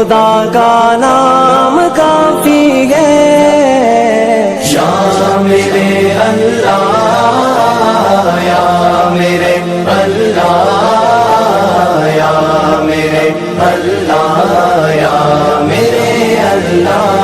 खुदा का नाम काफी है। या मेरे अल्लाह, या मेरे अल्लाह, या मेरे अल्लाह, या मेरे अल्लाह।